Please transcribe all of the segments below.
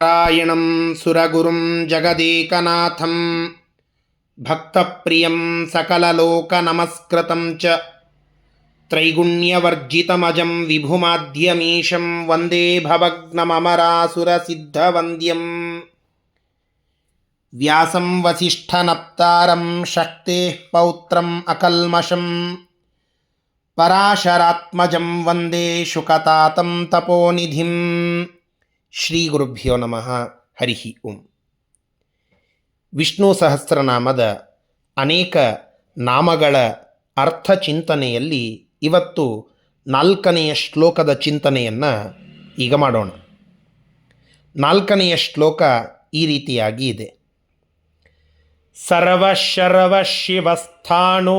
ನಾರಾಯಣಂ ಸುರಗುರುಂ ಜಗದೇಕನಾಥಂ ಭಕ್ತಪ್ರಿಯಂ ಸಕಲಲೋಕನಮಸ್ಕೃತಂ ಚ ತ್ರೈಗುಣ್ಯವರ್ಜಿತಮಜಂ ವಿಭುಮಾದ್ಯಮೀಶಂ ವಂದೇ ಭವಗ್ನಮರಾಸುರಸಿದ್ಧವಂದ್ಯಂ ವ್ಯಾಸಂ ವಸಿಷ್ಠನಪ್ತಾರಂ ಶಕ್ತೇಃ ಪೌತ್ರಂ ಅಕಲ್ಮಷಂ ಪರಾಶರಾತ್ಮಜಂ ವಂದೇ ಶುಕತಾತಂ ತಪೋನಿಧಿಂ. ಶ್ರೀ ಗುರುಭ್ಯೋ ನಮಃ. ಹರಿ ಓಂ. ವಿಷ್ಣು ಸಹಸ್ರನಾಮದ ಅನೇಕ ನಾಮಗಳ ಅರ್ಥ ಚಿಂತನೆಯಲ್ಲಿ ಇವತ್ತು 4ನೆಯ ಶ್ಲೋಕದ ಚಿಂತನೆಯನ್ನು ಈಗ ಮಾಡೋಣ. 4ನೆಯ ಶ್ಲೋಕ ಈ ರೀತಿಯಾಗಿ ಇದೆ. ಸರ್ವಶರ್ವ ಶಿವಸ್ಥಾಣು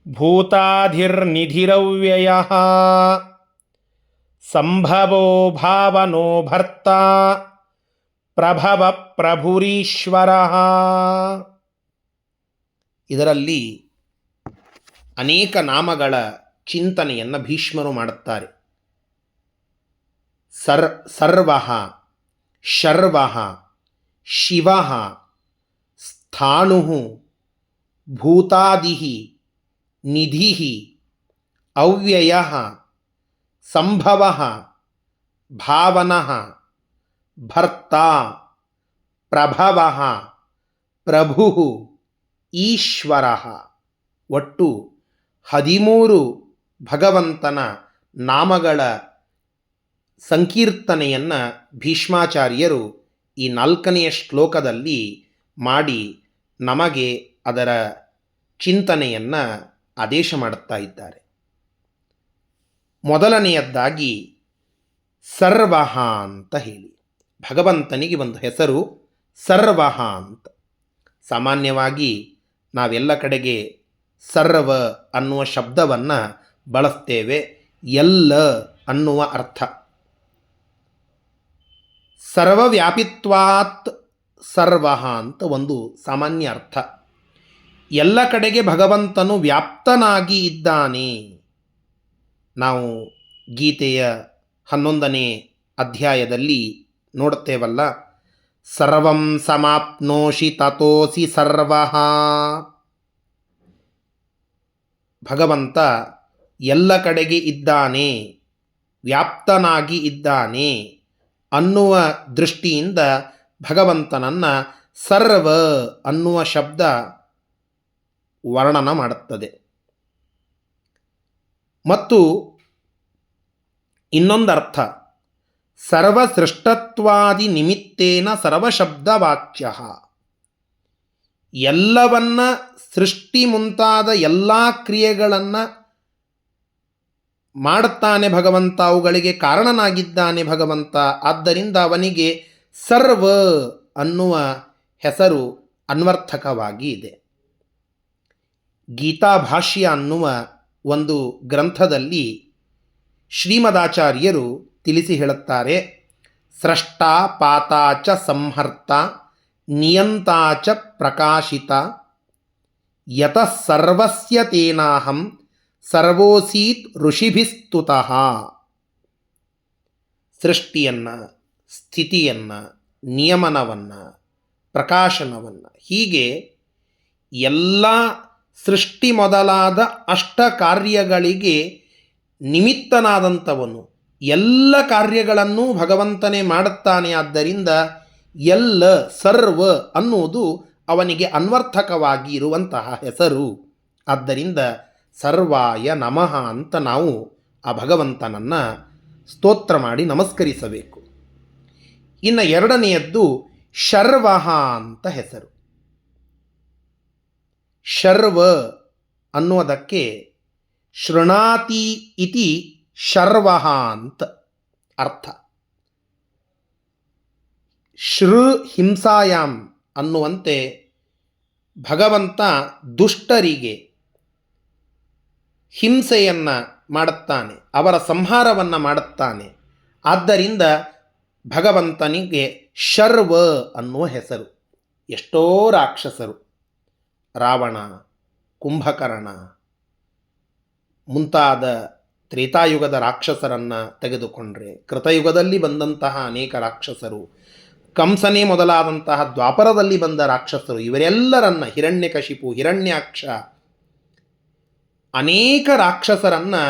ಭೂತಾಧಿರ್ನಿಧಿರವ್ಯಯಃ ಸಂಭವೋ ಭಾವನೋ ಭರ್ತ ಪ್ರಭವ ಪ್ರಭುರೀಶ್ವರ. ಇದರಲ್ಲಿ ಅನೇಕ ನಾಮಗಳ ಚಿಂತನೆಯನ್ನು ಭೀಷ್ಮರು ಮಾಡುತ್ತಾರೆ. ಸರ್ವಃ, ಶರ್ವಃ, ಶಿವಃ, ಸ್ಥಾಣುಃ, ಭೂತಾದಿಃ, ನಿಧಿಃ, ಅವ್ಯಯಃ, ಸಂಭವಃ, ಭಾವನಃ, ಭರ್ತಾ, ಪ್ರಭವಃ, ಪ್ರಭುಃ, ಈಶ್ವರಃ. ಒಟ್ಟು 13 ಭಗವಂತನ ನಾಮಗಳ ಸಂಕೀರ್ತನೆಯನ್ನು ಭೀಷ್ಮಾಚಾರ್ಯರು ಈ 4ನೆಯ ಶ್ಲೋಕದಲ್ಲಿ ಮಾಡಿ ನಮಗೆ ಅದರ ಚಿಂತನೆಯನ್ನು ಆದೇಶ ಮಾಡುತ್ತಾ ಇದ್ದಾರೆ. ಮೊದಲನೆಯದ್ದಾಗಿ ಸರ್ವಃ ಅಂತ ಹೇಳಿ, ಭಗವಂತನಿಗೆ ಒಂದು ಹೆಸರು ಸರ್ವಃ ಅಂತ. ಸಾಮಾನ್ಯವಾಗಿ ನಾವೆಲ್ಲ ಕಡೆಗೆ ಸರ್ವ ಅನ್ನುವ ಶಬ್ದವನ್ನು ಬಳಸ್ತೇವೆ, ಎಲ್ಲ ಅನ್ನುವ ಅರ್ಥ. ಸರ್ವವ್ಯಾಪಿತ್ವಾತ್ ಸರ್ವಃ ಅಂತ ಒಂದು ಸಾಮಾನ್ಯ ಅರ್ಥ. ಎಲ್ಲ ಕಡೆಗೆ ಭಗವಂತನು ವ್ಯಾಪ್ತನಾಗಿ ಇದ್ದಾನೆ. ನಾವು ಗೀತೆಯ 11ನೇ ಅಧ್ಯಾಯದಲ್ಲಿ ನೋಡುತ್ತೇವಲ್ಲ, ಸರ್ವಂ ಸಮಾಪ್ನೋಷಿ ತತೋಸಿ ಸರ್ವಃ. ಭಗವಂತ ಎಲ್ಲ ಕಡೆಗೆ ಇದ್ದಾನೆ, ವ್ಯಾಪ್ತನಾಗಿ ಇದ್ದಾನೆ ಅನ್ನುವ ದೃಷ್ಟಿಯಿಂದ ಭಗವಂತನನ್ನು ಸರ್ವ ಅನ್ನುವ ಶಬ್ದ ವರ್ಣನ ಮಾಡುತ್ತದೆ. ಮತ್ತು ಇನ್ನೊಂದರ್ಥ, ಸರ್ವಸೃಷ್ಟತ್ವಾದಿ ನಿಮಿತ್ತೇನ ಸರ್ವಶಬ್ದವಾಚ್ಯ. ಎಲ್ಲವನ್ನ ಸೃಷ್ಟಿ ಮುಂತಾದ ಎಲ್ಲ ಕ್ರಿಯೆಗಳನ್ನು ಮಾಡುತ್ತಾನೆ ಭಗವಂತ, ಅವುಗಳಿಗೆ ಕಾರಣನಾಗಿದ್ದಾನೆ ಭಗವಂತ. ಆದ್ದರಿಂದ ಅವನಿಗೆ ಸರ್ವ ಅನ್ನುವ ಹೆಸರು ಅನ್ವರ್ಥಕವಾಗಿ ಇದೆ. ಗೀತಾಭಾಷ್ಯ ಅನ್ನುವ ಒಂದು ಗ್ರಂಥದಲ್ಲಿ ಶ್ರೀಮದಾಚಾರ್ಯರು ತಿಳಿಸಿ ಹೇಳುತ್ತಾರೆ, ಸ್ರಷ್ಟ ಪಾತಾಚ ಸಂಹರ್ತ ನಿಯಂತಾಚ ಪ್ರಕಾಶಿತ ಯತಃ ಸರ್ವಸ್ಯ ತೇನಾಹಂ ಸರ್ವೋಸೀತ್ ಋಷಿಭಿಸ್ತುತಃ. ಸೃಷ್ಟಿಯನ್ನು, ಸ್ಥಿತಿಯನ್ನು, ನಿಯಮನವನ್ನು, ಪ್ರಕಾಶನವನ್ನು, ಹೀಗೆ ಎಲ್ಲ ಸೃಷ್ಟಿ ಮೊದಲಾದ ಅಷ್ಟ ಕಾರ್ಯಗಳಿಗೆ ನಿಮಿತ್ತನಾದಂಥವನು. ಎಲ್ಲ ಕಾರ್ಯಗಳನ್ನು ಭಗವಂತನೇ ಮಾಡುತ್ತಾನೆ. ಆದ್ದರಿಂದ ಎಲ್ಲ ಸರ್ವ ಅನ್ನುವುದು ಅವನಿಗೆ ಅನ್ವರ್ಥಕವಾಗಿ ಇರುವಂತಹ ಹೆಸರು. ಆದ್ದರಿಂದ ಸರ್ವಾಯ ನಮಃ ಅಂತ ನಾವು ಆ ಭಗವಂತನನ್ನು ಸ್ತೋತ್ರ ಮಾಡಿ ನಮಸ್ಕರಿಸಬೇಕು. ಇನ್ನು 2ನೆಯದ್ದು ಶರ್ವಃ ಅಂತ ಹೆಸರು. ಶರ್ವ ಅನ್ನುವುದಕ್ಕೆ ಶೃಣಾತಿ ಇತಿ ಶರ್ವಃ ಅಂತ ಅರ್ಥ. ಶೃ ಹಿಂಸಾಯಾಮ್ ಅನ್ನುವಂತೆ ಭಗವಂತ ದುಷ್ಟರಿಗೆ ಹಿಂಸೆಯನ್ನು ಮಾಡುತ್ತಾನೆ, ಅವರ ಸಂಹಾರವನ್ನು ಮಾಡುತ್ತಾನೆ. ಆದ್ದರಿಂದ ಭಗವಂತನಿಗೆ ಶರ್ವ ಅನ್ನುವ ಹೆಸರು. ಎಷ್ಟೋ ರಾಕ್ಷಸರು, ರಾವಣ, ಕುಂಭಕರ್ಣ ಮುಂತಾದ ತ್ರೇತಾಯುಗದ ರಾಕ್ಷಸರನ್ನು ತೆಗೆದುಕೊಂಡ್ರೆ, ಕೃತಯುಗದಲ್ಲಿ ಬಂದಂತಹ ಅನೇಕ ರಾಕ್ಷಸರು, ಕಂಸನೇ ಮೊದಲಾದಂತಹ ದ್ವಾಪರದಲ್ಲಿ ಬಂದ ರಾಕ್ಷಸರು, ಇವರೆಲ್ಲರನ್ನ, ಹಿರಣ್ಯಕಶಿಪು, ಹಿರಣ್ಯಾಕ್ಷ, ಅನೇಕ ರಾಕ್ಷಸರನ್ನು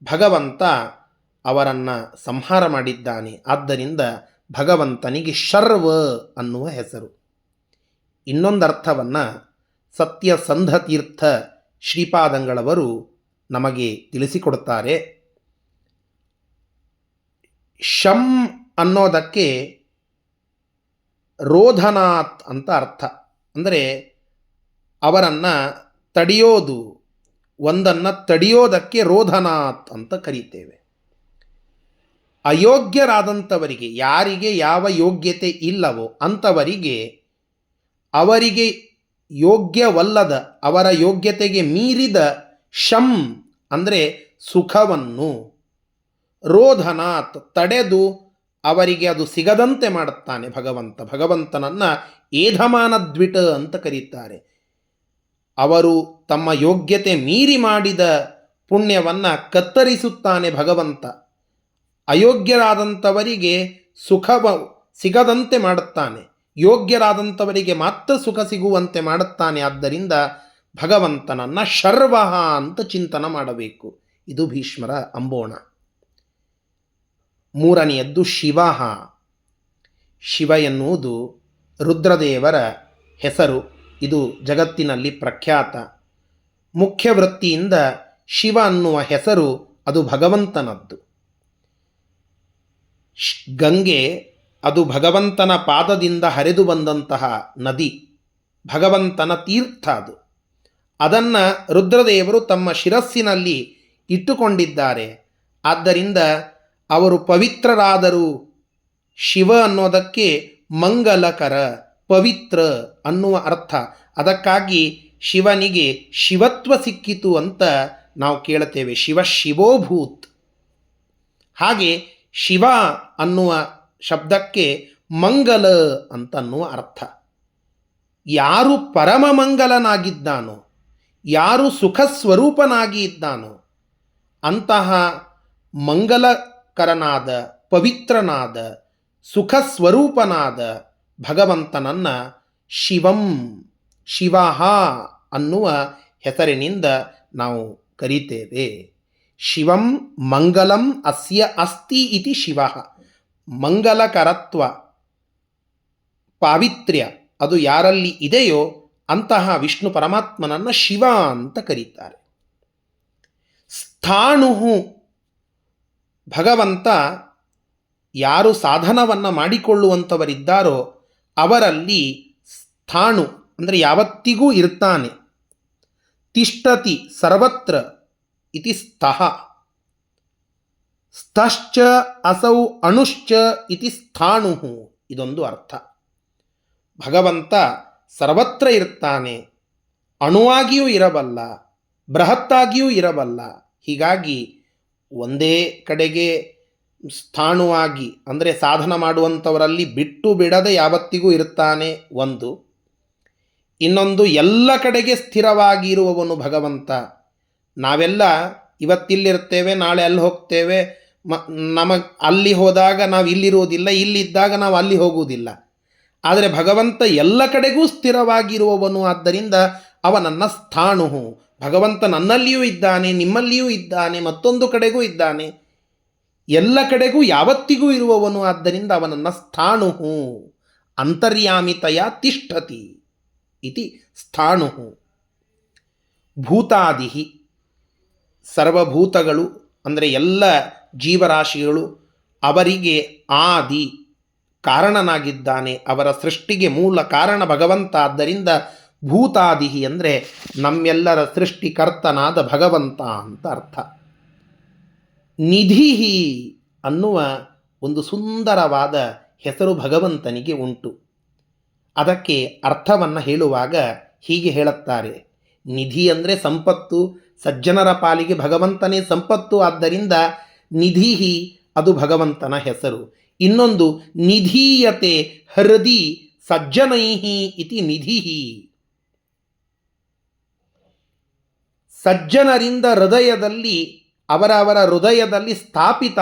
ಭಗವಂತ ಅವರನ್ನು ಸಂಹಾರ ಮಾಡಿದ್ದಾನೆ. ಆದ್ದರಿಂದ ಭಗವಂತನಿಗೆ ಶರ್ವ ಅನ್ನುವ ಹೆಸರು. ಇನ್ನೊಂದು ಅರ್ಥವನ್ನು ಸತ್ಯಸಂಧತೀರ್ಥ ಶ್ರೀಪಾದಂಗಳವರು ನಮಗೆ ತಿಳಿಸಿಕೊಡುತ್ತಾರೆ. ಶಂ ಅನ್ನೋದಕ್ಕೆ ರೋಧನಾತ್ ಅಂತ ಅರ್ಥ. ಅಂದರೆ ಅವರನ್ನು ತಡೆಯೋದು, ಒಂದನ್ನು ತಡೆಯೋದಕ್ಕೆ ರೋಧನಾತ್ ಅಂತ ಕರೀತೇವೆ. ಅಯೋಗ್ಯರಾದಂಥವರಿಗೆ, ಯಾರಿಗೆ ಯಾವ ಯೋಗ್ಯತೆ ಇಲ್ಲವೋ ಅಂಥವರಿಗೆ, ಅವರಿಗೆ ಯೋಗ್ಯವಲ್ಲದ, ಅವರ ಯೋಗ್ಯತೆಗೆ ಮೀರಿದ ಶಂ ಅಂದರೆ ಸುಖವನ್ನು, ರೋಧನಾತ್ ತಡೆದು ಅವರಿಗೆ ಅದು ಸಿಗದಂತೆ ಮಾಡುತ್ತಾನೆ ಭಗವಂತ. ಭಗವಂತನನ್ನು ಏಧಮಾನದ್ವಿಟ ಅಂತ ಕರೀತಾರೆ. ಅವರು ತಮ್ಮ ಯೋಗ್ಯತೆ ಮೀರಿ ಮಾಡಿದ ಪುಣ್ಯವನ್ನು ಕತ್ತರಿಸುತ್ತಾನೆ ಭಗವಂತ. ಅಯೋಗ್ಯರಾದಂಥವರಿಗೆ ಸುಖ ಸಿಗದಂತೆ ಮಾಡುತ್ತಾನೆ, ಯೋಗ್ಯರಾದಂಥವರಿಗೆ ಮಾತ್ರ ಸುಖ ಸಿಗುವಂತೆ ಮಾಡುತ್ತಾನೆ. ಆದ್ದರಿಂದ ಭಗವಂತನನ್ನು ಶರ್ವಃ ಅಂತ ಚಿಂತನ ಮಾಡಬೇಕು. ಇದು ಭೀಷ್ಮರ ಅಂಬೋಣ. ಮೂರನೆಯದ್ದು ಶಿವ. ಶಿವ ಎನ್ನುವುದು ರುದ್ರದೇವರ ಹೆಸರು. ಇದು ಜಗತ್ತಿನಲ್ಲಿ ಪ್ರಖ್ಯಾತ. ಮುಖ್ಯ ವೃತ್ತಿಯಿಂದ ಶಿವ ಅನ್ನುವ ಹೆಸರು ಅದು ಭಗವಂತನದ್ದು. ಗಂಗೆ ಅದು ಭಗವಂತನ ಪಾದದಿಂದ ಹರಿದು ಬಂದಂತಹ ನದಿ, ಭಗವಂತನ ತೀರ್ಥ ಅದು. ಅದನ್ನು ರುದ್ರದೇವರು ತಮ್ಮ ಶಿರಸ್ಸಿನಲ್ಲಿ ಇಟ್ಟುಕೊಂಡಿದ್ದಾರೆ. ಆದ್ದರಿಂದ ಅವರು ಪವಿತ್ರರಾದರು. ಶಿವ ಅನ್ನೋದಕ್ಕೆ ಮಂಗಲಕರ, ಪವಿತ್ರ ಅನ್ನುವ ಅರ್ಥ. ಅದಕ್ಕಾಗಿ ಶಿವನಿಗೆ ಶಿವತ್ವ ಸಿಕ್ಕಿತು ಅಂತ ನಾವು ಕೇಳುತ್ತೇವೆ. ಶಿವ ಶಿವೋಭೂತ್. ಹಾಗೆ ಶಿವ ಅನ್ನುವ ಶಬ್ದಕ್ಕೆ ಮಂಗಲ ಅಂತನ್ನುವ ಅರ್ಥ. ಯಾರು ಪರಮ ಮಂಗಲನಾಗಿದ್ದಾನೋ, ಯಾರು ಸುಖ ಸ್ವರೂಪನಾಗಿ ಇದ್ದಾನೋ ಅಂತಹ ಮಂಗಲಕರನಾದ, ಪವಿತ್ರನಾದ, ಸುಖ ಸ್ವರೂಪನಾದ ಭಗವಂತನನ್ನು ಶಿವಂ, ಶಿವಃ ಅನ್ನುವ ಹೆಸರಿನಿಂದ ನಾವು ಕರೀತೇವೆ. ಶಿವಂ ಮಂಗಲಂ ಅಸ್ಯ ಅಸ್ತಿ ಇತಿ ಶಿವಃ. ಮಂಗಲಕರತ್ವ, ಪಾವಿತ್ರ್ಯ ಅದು ಯಾರಲ್ಲಿ ಇದೆಯೋ ಅಂತಹ ವಿಷ್ಣು ಪರಮಾತ್ಮನನ್ನು ಶಿವ ಅಂತ ಕರೀತಾರೆ. ಸ್ಥಾಣು, ಭಗವಂತ ಯಾರು ಸಾಧನವನ್ನು ಮಾಡಿಕೊಳ್ಳುವಂಥವರಿದ್ದಾರೋ ಅವರಲ್ಲಿ ಸ್ಥಾಣು ಅಂದರೆ ಯಾವತ್ತಿಗೂ ಇರ್ತಾನೆ. ತಿಷ್ಠತಿ ಸರ್ವತ್ರ ಇತಿ ಸ್ಥಃ. ಸ್ಥಶ್ಚ ಅಸೌ ಅಣುಶ್ಚ ಇತಿ ಸ್ಥಾಣು. ಇದೊಂದು ಅರ್ಥ. ಭಗವಂತ ಸರ್ವತ್ರ ಇರ್ತಾನೆ, ಅಣುವಾಗಿಯೂ ಇರಬಲ್ಲ, ಬೃಹತ್ತಾಗಿಯೂ ಇರಬಲ್ಲ. ಹೀಗಾಗಿ ಒಂದೇ ಕಡೆಗೆ ಸ್ಥಾಣುವಾಗಿ ಅಂದರೆ ಸಾಧನ ಮಾಡುವಂಥವರಲ್ಲಿ ಬಿಟ್ಟು ಬಿಡದೆ ಯಾವತ್ತಿಗೂ ಇರ್ತಾನೆ ಒಂದು. ಇನ್ನೊಂದು, ಎಲ್ಲ ಕಡೆಗೆ ಸ್ಥಿರವಾಗಿರುವವನು ಭಗವಂತ. ನಾವೆಲ್ಲ ಇವತ್ತಿಲ್ಲಿರ್ತೇವೆ, ನಾಳೆ ಅಲ್ಲಿ ಹೋಗ್ತೇವೆ. ನಮಗೆ ಅಲ್ಲಿ ಹೋದಾಗ ನಾವು ಇಲ್ಲಿರುವುದಿಲ್ಲ, ಇಲ್ಲಿದ್ದಾಗ ನಾವು ಅಲ್ಲಿ ಹೋಗುವುದಿಲ್ಲ. ಆದರೆ ಭಗವಂತ ಎಲ್ಲ ಕಡೆಗೂ ಸ್ಥಿರವಾಗಿರುವವನು. ಆದ್ದರಿಂದ ಅವನನ್ನು ಸ್ಥಾಣು. ಭಗವಂತ ನನ್ನಲ್ಲಿಯೂ ಇದ್ದಾನೆ, ನಿಮ್ಮಲ್ಲಿಯೂ ಇದ್ದಾನೆ, ಮತ್ತೊಂದು ಕಡೆಗೂ ಇದ್ದಾನೆ, ಎಲ್ಲ ಕಡೆಗೂ ಯಾವತ್ತಿಗೂ ಇರುವವನು. ಆದ್ದರಿಂದ ಅವನನ್ನು ಸ್ಥಾಣು. ಅಂತರ್ಯಾಮಿತಯ ತಿಷ್ಠತಿ ಇತಿ ಸ್ಥಾಣು. ಭೂತಾದಿ, ಸರ್ವಭೂತಗಳು ಅಂದರೆ ಎಲ್ಲ ಜೀವರಾಶಿಗಳು, ಅವರಿಗೆ ಆದಿ ಕಾರಣನಾಗಿದ್ದಾನೆ. ಅವರ ಸೃಷ್ಟಿಗೆ ಮೂಲ ಕಾರಣ ಭಗವಂತ. ಆದ್ದರಿಂದ ಭೂತಾದಿ ಅಂದರೆ ನಮ್ಮೆಲ್ಲರ ಸೃಷ್ಟಿಕರ್ತನಾದ ಭಗವಂತ ಅಂತ ಅರ್ಥ. ನಿಧಿ ಅನ್ನುವ ಒಂದು ಸುಂದರವಾದ ಹೆಸರು ಭಗವಂತನಿಗೆ ಉಂಟು. ಅದಕ್ಕೆ ಅರ್ಥವನ್ನು ಹೇಳುವಾಗ ಹೀಗೆ ಹೇಳುತ್ತಾರೆ. ನಿಧಿ ಅಂದರೆ ಸಂಪತ್ತು, ಸಜ್ಜನರ ಪಾಲಿಗೆ ಭಗವಂತನೇ ಸಂಪತ್ತು. ಆದ್ದರಿಂದ ನಿಧಿ ಅದು ಭಗವಂತನ ಹೆಸರು. ಇನ್ನೊಂದು, ನಿಧೀಯತೆ ಹೃದಿ ಸಜ್ಜನೈಹಿ ಇತಿ ನಿಧಿ. ಸಜ್ಜನರಿಂದ ಹೃದಯದಲ್ಲಿ ಅವರ ಹೃದಯದಲ್ಲಿ ಸ್ಥಾಪಿತ,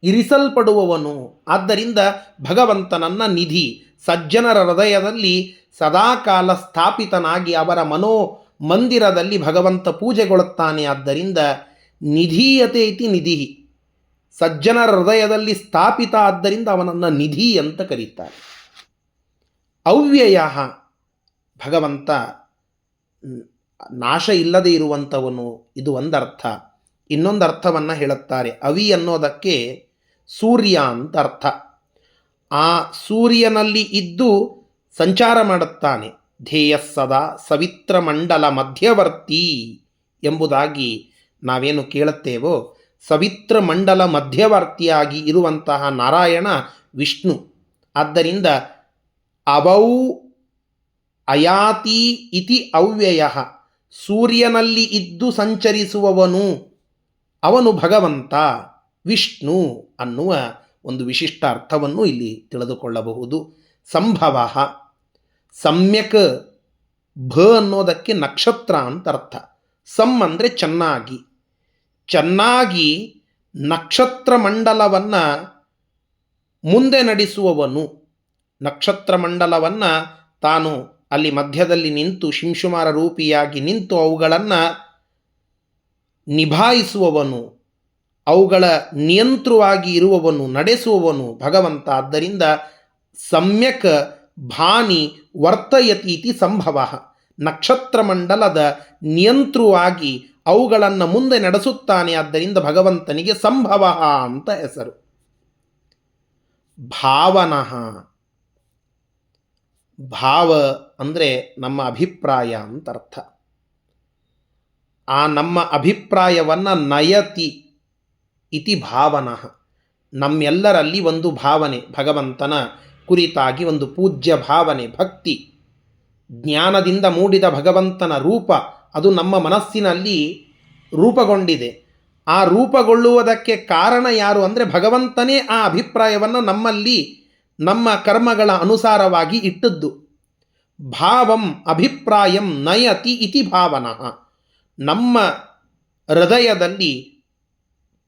ಇರಿಸಲ್ಪಡುವವನು. ಆದ್ದರಿಂದ ಭಗವಂತನನ್ನ ನಿಧಿ, ಸಜ್ಜನರ ಹೃದಯದಲ್ಲಿ ಸದಾಕಾಲ ಸ್ಥಾಪಿತನಾಗಿ ಅವರ ಮಂದಿರದಲ್ಲಿ ಭಗವಂತ ಪೂಜೆಗೊಳ್ಳುತ್ತಾನೆ. ಆದ್ದರಿಂದ ನಿಧೀಯತೆ ಇತಿ ನಿಧಿ, ಸಜ್ಜನರ ಹೃದಯದಲ್ಲಿ ಸ್ಥಾಪಿತ, ಆದ್ದರಿಂದ ಅವನನ್ನು ನಿಧಿ ಅಂತ ಕರೀತಾರೆ. ಅವ್ಯಯ, ಭಗವಂತ ನಾಶ ಇಲ್ಲದೆ ಇರುವಂಥವನು, ಇದು ಒಂದರ್ಥ. ಇನ್ನೊಂದು ಅರ್ಥವನ್ನು ಹೇಳುತ್ತಾರೆ. ಅವಿ ಅನ್ನೋದಕ್ಕೆ ಸೂರ್ಯ ಅಂತ ಅರ್ಥ. ಆ ಸೂರ್ಯನಲ್ಲಿ ಇದ್ದು ಸಂಚಾರ ಮಾಡುತ್ತಾನೆ. ಧ್ಯೇಯ ಸದಾ ಸವಿತ್ರ ಮಂಡಲ ಮಧ್ಯವರ್ತಿ ಎಂಬುದಾಗಿ ನಾವೇನು ಕೇಳುತ್ತೇವೋ, ಸವಿತ್ರ ಮಂಡಲ ಮಧ್ಯವರ್ತಿಯಾಗಿ ಇರುವಂತಹ ನಾರಾಯಣ ವಿಷ್ಣು. ಆದ್ದರಿಂದ ಅವೌ ಅಯಾತಿ ಇತಿ ಅವ್ಯಯ, ಸೂರ್ಯನಲ್ಲಿ ಇದ್ದು ಸಂಚರಿಸುವವನು ಅವನು ಭಗವಂತ ವಿಷ್ಣು ಅನ್ನುವ ಒಂದು ವಿಶಿಷ್ಟ ಅರ್ಥವನ್ನು ಇಲ್ಲಿ ತಿಳಿದುಕೊಳ್ಳಬಹುದು. ಸಂಭವ, ಸಮ್ಯಕ್, ಭ ಅನ್ನೋದಕ್ಕೆ ನಕ್ಷತ್ರ ಅಂತ ಅರ್ಥ. ಸಮ್ ಅಂದರೆ ಚೆನ್ನಾಗಿ, ಚೆನ್ನಾಗಿ ನಕ್ಷತ್ರ ಮಂಡಲವನ್ನು ಮುಂದೆ ನಡೆಸುವವನು. ನಕ್ಷತ್ರ ಮಂಡಲವನ್ನು ತಾನು ಅಲ್ಲಿ ಮಧ್ಯದಲ್ಲಿ ನಿಂತು ಶಿಂಶುಮಾರ ರೂಪಿಯಾಗಿ ನಿಂತು ಅವುಗಳನ್ನು ನಿಭಾಯಿಸುವವನು, ಅವುಗಳ ನಿಯಂತ್ರವಾಗಿ ಇರುವವನು, ನಡೆಸುವವನು ಭಗವಂತ. ಆದ್ದರಿಂದ ಸಮ್ಯಕ್ ಭಾನಿ ವರ್ತಯತೀತಿ ಸಂಭವ, ನಕ್ಷತ್ರ ಮಂಡಲದ ನಿಯಂತ್ರವಾಗಿ ಅವುಗಳನ್ನು ಮುಂದೆ ನಡೆಸುತ್ತಾನೆ. ಆದ್ದರಿಂದ ಭಗವಂತನಿಗೆ ಸಂಭವ ಅಂತ ಹೆಸರು. ಭಾವನಃ, ಭಾವ ಅಂದರೆ ನಮ್ಮ ಅಭಿಪ್ರಾಯ ಅಂತ ಅರ್ಥ. ಆ ನಮ್ಮ ಅಭಿಪ್ರಾಯವನ್ನು ನಯತಿ ಇತಿ ಭಾವನಃ, ನಮ್ಮೆಲ್ಲರಲ್ಲಿ ಒಂದು ಭಾವನೆ, ಭಗವಂತನ ಕುರಿತಾಗಿ ಒಂದು ಪೂಜ್ಯ ಭಾವನೆ, ಭಕ್ತಿ, ಜ್ಞಾನದಿಂದ ಮೂಡಿದ ಭಗವಂತನ ರೂಪ, ಅದು ನಮ್ಮ ಮನಸ್ಸಿನಲ್ಲಿ ರೂಪುಗೊಂಡಿದೆ. ಆ ರೂಪುಗೊಳ್ಳುವುದಕ್ಕೆ ಕಾರಣ ಯಾರು ಅಂದರೆ ಭಗವಂತನೇ ಆ ಅಭಿಪ್ರಾಯವನ್ನು ನಮ್ಮಲ್ಲಿ ನಮ್ಮ ಕರ್ಮಗಳ ಅನುಸಾರವಾಗಿ ಇಟ್ಟದ್ದು. ಭಾವಂ ಅಭಿಪ್ರಾಯಂ ನಯತಿ ಇತಿ ಭಾವನಃ, ನಮ್ಮ ಹೃದಯದಲ್ಲಿ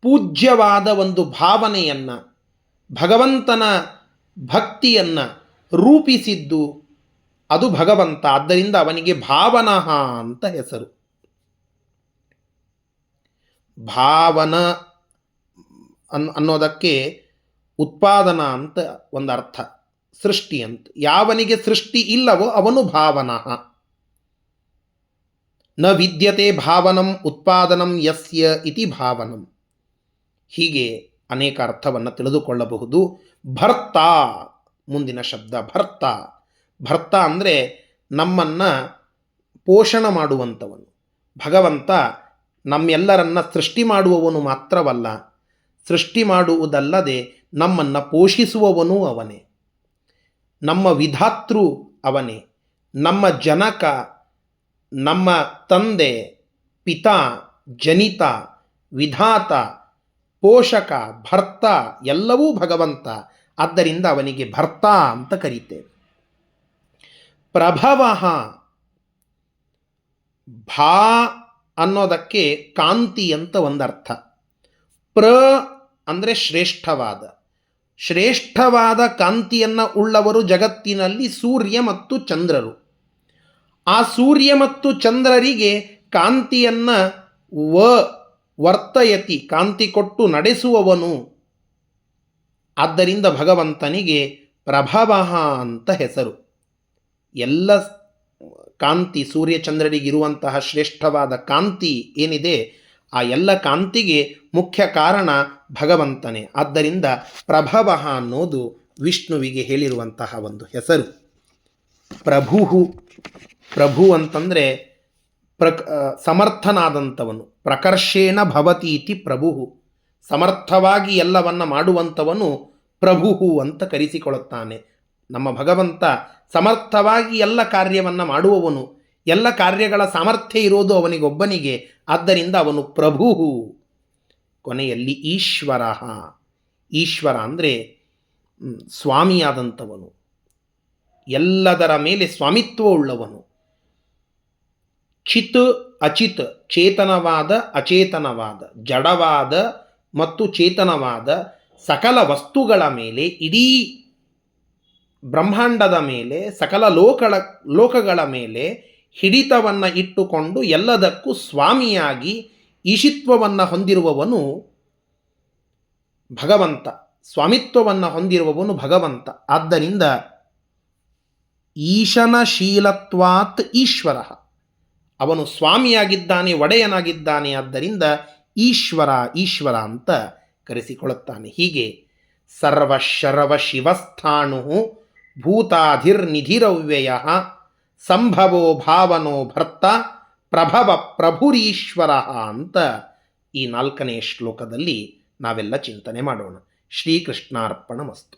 ಪೂಜ್ಯವಾದ ಒಂದು ಭಾವನೆಯನ್ನು, ಭಗವಂತನ ಭಕ್ತಿಯನ್ನು ರೂಪಿಸಿದ್ದು ಅದು ಭಗವಂತ. ಆದ್ದರಿಂದ ಅವನಿಗೆ ಭಾವನಃ ಅಂತ ಹೆಸರು. ಭಾವನ ಅನ್ನೋದಕ್ಕೆ ಉತ್ಪಾದನ ಅಂತ ಒಂದು ಅರ್ಥ, ಸೃಷ್ಟಿ ಅಂತ. ಯಾವನಿಗೆ ಸೃಷ್ಟಿ ಇಲ್ಲವೋ ಅವನು ಭಾವನಃ. ನ ವಿದ್ಯತೆ ಭಾವನಂ ಉತ್ಪಾದನಂ ಯಸ್ಯ ಇತಿ ಭಾವನಂ. ಹೀಗೆ ಅನೇಕ ಅರ್ಥವನ್ನು ತಿಳಿದುಕೊಳ್ಳಬಹುದು. ಭರ್ತ, ಮುಂದಿನ ಶಬ್ದ ಭರ್ತ. ಭರ್ತ ಅಂದರೆ ನಮ್ಮನ್ನು ಪೋಷಣ ಮಾಡುವಂಥವನು. ಭಗವಂತ ನಮ್ಮೆಲ್ಲರನ್ನ ಸೃಷ್ಟಿ ಮಾಡುವವನು ಮಾತ್ರವಲ್ಲ, ಸೃಷ್ಟಿ ಮಾಡುವುದಲ್ಲದೆ ನಮ್ಮನ್ನು ಪೋಷಿಸುವವನೂ ಅವನೇ. ನಮ್ಮ ವಿಧಾತೃ ಅವನೇ, ನಮ್ಮ ಜನಕ, ನಮ್ಮ ತಂದೆ, ಪಿತಾ, ಜನಿತ, ವಿಧಾತ, ಪೋಷಕ, ಭರ್ತ ಎಲ್ಲವೂ ಭಗವಂತ. ಆದ್ದರಿಂದ ಅವನಿಗೆ ಭರ್ತ ಅಂತ ಕರೀತೇವೆ. ಪ್ರಭವ, ಭಾ ಅನ್ನೋದಕ್ಕೆ ಕಾಂತಿ ಅಂತ ಒಂದರ್ಥ. ಪ್ರ ಅಂದರೆ ಶ್ರೇಷ್ಠವಾದ, ಶ್ರೇಷ್ಠವಾದ ಕಾಂತಿಯನ್ನು ಉಳ್ಳವರು ಜಗತ್ತಿನಲ್ಲಿ ಸೂರ್ಯ ಮತ್ತು ಚಂದ್ರರು. ಆ ಸೂರ್ಯ ಮತ್ತು ಚಂದ್ರರಿಗೆ ಕಾಂತಿಯನ್ನು ವರ್ತಯತಿ, ಕಾಂತಿ ಕೊಟ್ಟು ನಡೆಸುವವನು. ಆದ್ದರಿಂದ ಭಗವಂತನಿಗೆ ಪ್ರಭವ ಅಂತ ಹೆಸರು. ಎಲ್ಲ ಕಾಂತಿ, ಸೂರ್ಯಚಂದ್ರರಿಗಿರುವಂತಹ ಶ್ರೇಷ್ಠವಾದ ಕಾಂತಿ ಏನಿದೆ, ಆ ಎಲ್ಲ ಕಾಂತಿಗೆ ಮುಖ್ಯ ಕಾರಣ ಭಗವಂತನೇ. ಆದ್ದರಿಂದ ಪ್ರಭವ ಅನ್ನೋದು ವಿಷ್ಣುವಿಗೆ ಹೇಳಿರುವಂತಹ ಒಂದು ಹೆಸರು. ಪ್ರಭು, ಪ್ರಭು ಅಂತಂದರೆ ಸಮರ್ಥನಾದಂಥವನು. ಪ್ರಕರ್ಷೇಣ ಭವತಿ ಇತಿ ಪ್ರಭು, ಸಮರ್ಥವಾಗಿ ಎಲ್ಲವನ್ನ ಮಾಡುವಂಥವನು ಪ್ರಭು ಅಂತ ಕರೆಸಿಕೊಳ್ಳುತ್ತಾನೆ. ನಮ್ಮ ಭಗವಂತ ಸಮರ್ಥವಾಗಿ ಎಲ್ಲ ಕಾರ್ಯವನ್ನು ಮಾಡುವವನು. ಎಲ್ಲ ಕಾರ್ಯಗಳ ಸಾಮರ್ಥ್ಯ ಇರೋದು ಅವನಿಗೊಬ್ಬನಿಗೆ. ಆದ್ದರಿಂದ ಅವನು ಪ್ರಭು. ಕೊನೆಯಲ್ಲಿ ಈಶ್ವರ. ಈಶ್ವರ ಅಂದರೆ ಸ್ವಾಮಿಯಾದಂಥವನು, ಎಲ್ಲದರ ಮೇಲೆ ಸ್ವಾಮಿತ್ವ ಉಳ್ಳವನು. ಚಿತ್ ಅಚಿತ್, ಚೇತನವಾದ ಅಚೇತನವಾದ, ಜಡವಾದ ಮತ್ತು ಚೇತನವಾದ ಸಕಲ ವಸ್ತುಗಳ ಮೇಲೆ, ಇಡೀ ಬ್ರಹ್ಮಾಂಡದ ಮೇಲೆ, ಸಕಲ ಲೋಕಗಳ ಮೇಲೆ ಹಿಡಿತವನ್ನು ಇಟ್ಟುಕೊಂಡು ಎಲ್ಲದಕ್ಕೂ ಸ್ವಾಮಿಯಾಗಿ ಈಶಿತ್ವವನ್ನು ಹೊಂದಿರುವವನು ಭಗವಂತ, ಸ್ವಾಮಿತ್ವವನ್ನು ಹೊಂದಿರುವವನು ಭಗವಂತ. ಆದ್ದರಿಂದ ಈಶನಶೀಲತ್ವಾತ್ ಈಶ್ವರ, ಅವನು ಸ್ವಾಮಿಯಾಗಿದ್ದಾನೆ, ಒಡೆಯನಾಗಿದ್ದಾನೆ. ಆದ್ದರಿಂದ ಈಶ್ವರ ಈಶ್ವರ ಅಂತ ಕರೆಸಿಕೊಳ್ಳುತ್ತಾನೆ. ಹೀಗೆ ಸರ್ವಶರವ ಶಿವಸ್ಥಾಣು ಭೂತಾಧಿರ್ನಿಧಿರವ್ಯಯ ಸಂಭವೋ ಭಾವನೋ ಭರ್ತ ಪ್ರಭವ ಪ್ರಭುರೀಶ್ವರ ಅಂತ ಈ 4ನೇ ಶ್ಲೋಕದಲ್ಲಿ ನಾವೆಲ್ಲ ಚಿಂತನೆ ಮಾಡೋಣ. ಶ್ರೀಕೃಷ್ಣಾರ್ಪಣಮಸ್ತು.